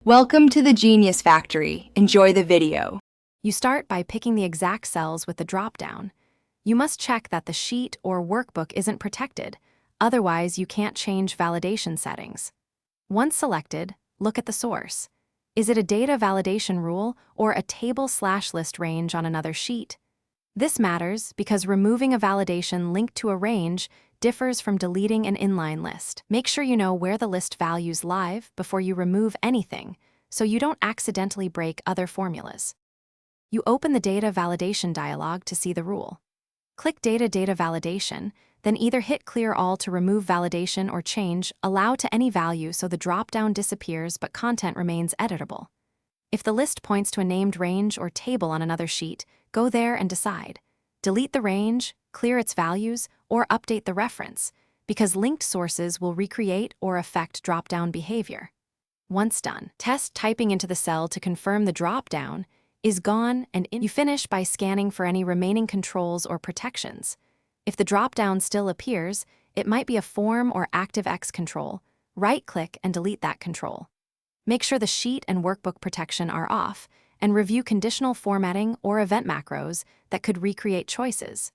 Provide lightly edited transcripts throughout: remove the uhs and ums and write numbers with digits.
Welcome to the Genius Factory. Enjoy the video. You start by picking the exact cells with the drop-down. You must check that the sheet or workbook isn't protected, otherwise you can't change validation settings. Once selected, look at the source. Is it a data validation rule or a table/list range on another sheet? This matters because removing a validation linked to a range differs from deleting an inline list. Make sure you know where the list values live before you remove anything, so you don't accidentally break other formulas. You open the Data Validation dialog to see the rule. Click Data Validation, then either hit Clear All to remove validation or change Allow to any value so the drop-down disappears but content remains editable. If the list points to a named range or table on another sheet, go there and decide. Delete the range, clear its values, or update the reference, because linked sources will recreate or affect drop-down behavior. Once done, test typing into the cell to confirm the drop-down is gone and you finish by scanning for any remaining controls or protections. If the drop-down still appears, it might be a form or ActiveX control. Right-click and delete that control. Make sure the sheet and workbook protection are off, and review conditional formatting or event macros that could recreate choices.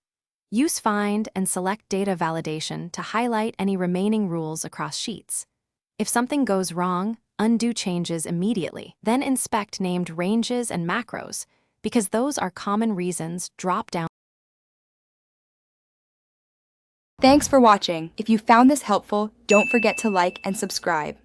Use Find and select Data Validation to highlight any remaining rules across sheets. If something goes wrong, undo changes immediately. Then inspect named ranges and macros, because those are common reasons drop-down. Thanks for watching. If you found this helpful, don't forget to like and subscribe.